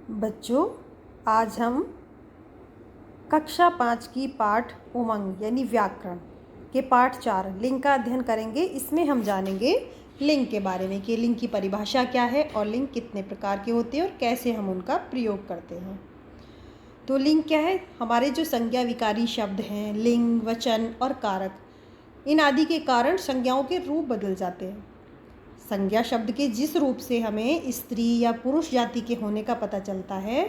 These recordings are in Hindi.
बच्चों, आज हम कक्षा 5 की पाठ उमंग यानी व्याकरण के पाठ 4 लिंग का अध्ययन करेंगे। इसमें हम जानेंगे लिंग के बारे में कि लिंग की परिभाषा क्या है और लिंग कितने प्रकार के होते हैं और कैसे हम उनका प्रयोग करते हैं। तो लिंग क्या है? हमारे जो संज्ञा विकारी शब्द हैं, लिंग, वचन और कारक, इन आदि के कारण संज्ञाओं के रूप बदल जाते हैं। संज्ञा शब्द के जिस रूप से हमें स्त्री या पुरुष जाति के होने का पता चलता है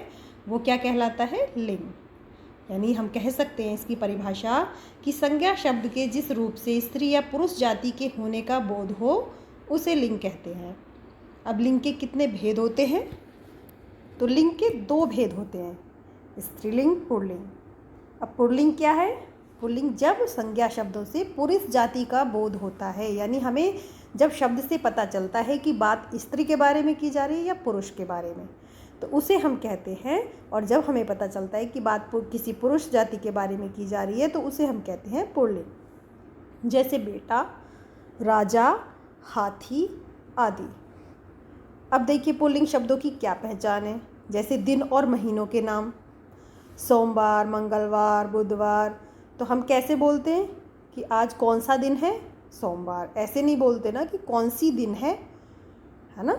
वो क्या कहलाता है? लिंग। यानी हम कह सकते हैं इसकी परिभाषा कि संज्ञा शब्द के जिस रूप से स्त्री या पुरुष जाति के होने का बोध हो उसे लिंग कहते हैं। अब लिंग के कितने भेद होते हैं? तो लिंग के 2 भेद होते हैं, स्त्रीलिंग, पुल्लिंग। अब पुल्लिंग क्या है? पुल्लिंग जब संज्ञा शब्दों से पुरुष जाति का बोध होता है, यानी हमें जब शब्द से पता चलता है कि बात स्त्री के बारे में की जा रही है या पुरुष के बारे में, तो उसे हम कहते हैं। और जब हमें पता चलता है कि बात किसी पुरुष जाति के बारे में की जा रही है तो उसे हम कहते हैं पुल्लिंग। जैसे बेटा, राजा, हाथी आदि। अब देखिए पुल्लिंग शब्दों की क्या पहचान है। जैसे दिन और महीनों के नाम, सोमवार, मंगलवार, बुधवार, तो हम कैसे बोलते हैं कि आज कौन सा दिन है? सोमवार। ऐसे नहीं बोलते ना कि कौन सी दिन है ना।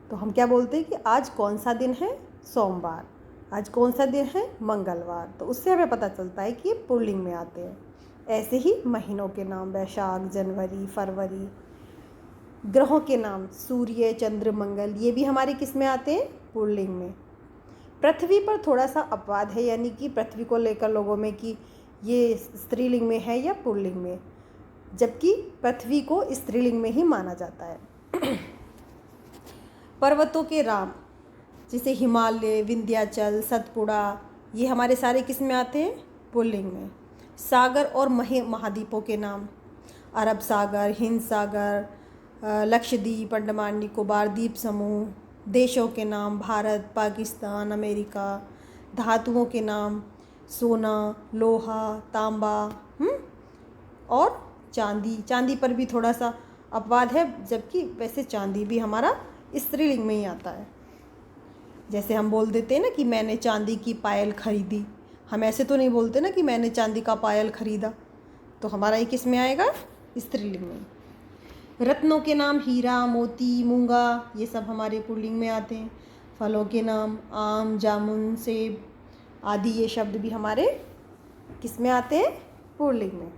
तो हम क्या बोलते हैं कि आज कौन सा दिन है? सोमवार। आज कौन सा दिन है? मंगलवार। तो उससे हमें पता चलता है कि ये पुल्लिंग में आते हैं। ऐसे ही महीनों के नाम, वैशाख, जनवरी, फरवरी। ग्रहों के नाम, सूर्य, चंद्र, मंगल, ये भी हमारे किस में आते हैं? पुल्लिंग में। पृथ्वी पर थोड़ा सा अपवाद है, यानी कि पृथ्वी को लेकर लोगों में कि ये स्त्रीलिंग में है या पुल्लिंग में, जबकि पृथ्वी को स्त्रीलिंग में ही माना जाता है। पर्वतों के नाम, जैसे हिमालय, विंध्याचल, सतपुड़ा, ये हमारे सारे किस में आते हैं? पुल्लिंग में। सागर और महाद्वीपों के नाम, अरब सागर, हिंद सागर, लक्षद्वीप, अंडमान निकोबार द्वीप समूह। देशों के नाम, भारत, पाकिस्तान, अमेरिका। धातुओं के नाम, सोना, लोहा, तांबा और चांदी। चांदी पर भी थोड़ा सा अपवाद है, जबकि वैसे चांदी भी हमारा स्त्रीलिंग में ही आता है। जैसे हम बोल देते हैं ना कि मैंने चांदी की पायल खरीदी, हम ऐसे तो नहीं बोलते ना कि मैंने चांदी का पायल खरीदा, तो हमारा ये किस में आएगा? स्त्रीलिंग में। रत्नों के नाम, हीरा, मोती, मूंगा, ये सब हमारे पुल्लिंग में आते हैं। फलों के नाम, आम, जामुन, सेब आदि, ये शब्द भी हमारे किस में आते हैं? पुल्लिंग में।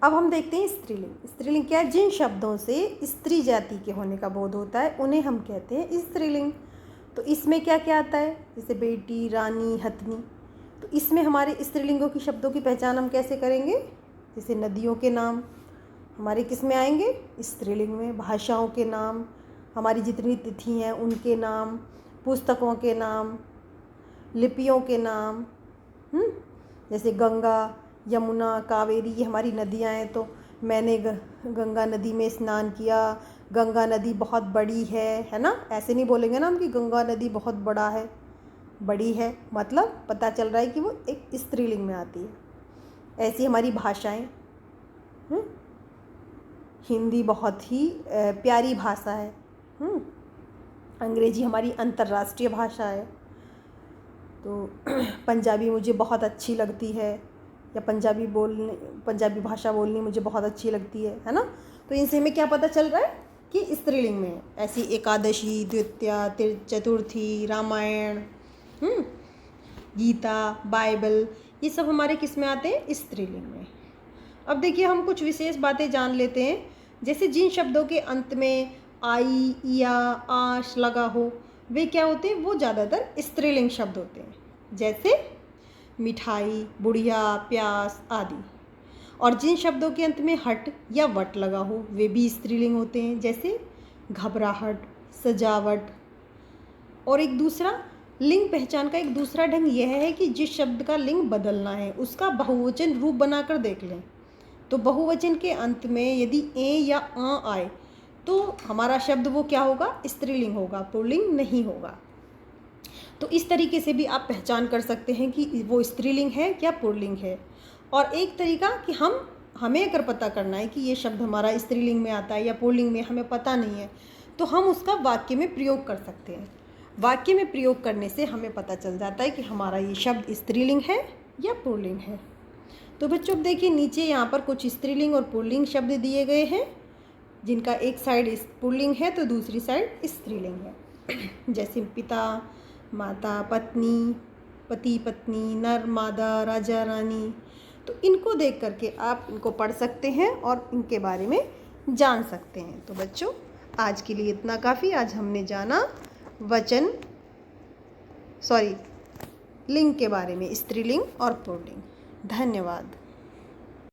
अब हम देखते हैं स्त्रीलिंग। स्त्रीलिंग क्या है? जिन शब्दों से स्त्री जाति के होने का बोध होता है उन्हें हम कहते हैं स्त्रीलिंग। तो इसमें क्या क्या आता है? जैसे बेटी, रानी, हथनी। तो इसमें हमारे स्त्रीलिंगों की शब्दों की पहचान हम कैसे करेंगे? जैसे नदियों के नाम हमारे किस में आएंगे? स्त्रीलिंग में। भाषाओं के नाम, हमारी जितनी तिथि हैं उनके नाम, पुस्तकों के नाम, लिपियों के नाम, जैसे गंगा, यमुना, कावेरी, ये हमारी नदियाँ हैं। तो मैंने गंगा नदी में स्नान किया, गंगा नदी बहुत बड़ी है ना। ऐसे नहीं बोलेंगे ना हम कि गंगा नदी बहुत बड़ा है, बड़ी है, मतलब पता चल रहा है कि वो एक स्त्रीलिंग में आती है। ऐसी हमारी भाषाएं, हिंदी बहुत ही प्यारी भाषा है, अंग्रेजी हमारी अंतर्राष्ट्रीय भाषा है। तो पंजाबी मुझे बहुत अच्छी लगती है, या पंजाबी भाषा बोलनी मुझे बहुत अच्छी लगती है ना। तो इनसे हमें क्या पता चल रहा है कि स्त्रीलिंग में है। ऐसी एकादशी, द्वितीया, चतुर्थी, रामायण, गीता, बाइबल, ये सब हमारे किस में आते हैं? स्त्रीलिंग में। अब देखिए हम कुछ विशेष बातें जान लेते हैं। जैसे जिन शब्दों के अंत में आई, या, आश लगा हो वे क्या होते हैं? वो ज़्यादातर स्त्रीलिंग शब्द होते हैं। जैसे मिठाई, बुढ़िया, प्यास आदि। और जिन शब्दों के अंत में हट या वट लगा हो वे भी स्त्रीलिंग होते हैं। जैसे घबराहट, सजावट। और एक दूसरा लिंग पहचान का एक दूसरा ढंग यह है कि जिस शब्द का लिंग बदलना है उसका बहुवचन रूप बनाकर देख लें। तो बहुवचन के अंत में यदि ए या आ आए तो हमारा शब्द वो क्या होगा? स्त्रीलिंग होगा, पुल्लिंग नहीं होगा। तो इस तरीके से भी आप पहचान कर सकते हैं कि वो स्त्रीलिंग है क्या पुल्लिंग है। और एक तरीका कि हमें अगर पता करना है कि ये शब्द हमारा स्त्रीलिंग में आता है या पुल्लिंग में, हमें पता नहीं है, तो हम उसका वाक्य में प्रयोग कर सकते हैं। वाक्य में प्रयोग करने से हमें पता चल जाता है कि हमारा ये शब्द स्त्रीलिंग है या पुल्लिंग है। तो बच्चों अब देखिए नीचे यहाँ पर कुछ स्त्रीलिंग और पुल्लिंग शब्द दिए गए हैं, जिनका एक साइड पुल्लिंग है तो दूसरी साइड स्त्रीलिंग है। जैसे पिता, माता, पत्नी, पति, पत्नी, नर, मादा, राजा, रानी। तो इनको देख करके आप इनको पढ़ सकते हैं और इनके बारे में जान सकते हैं। तो बच्चों आज के लिए इतना काफ़ी। आज हमने जाना लिंग के बारे में, स्त्रीलिंग और पुल्लिंग। धन्यवाद।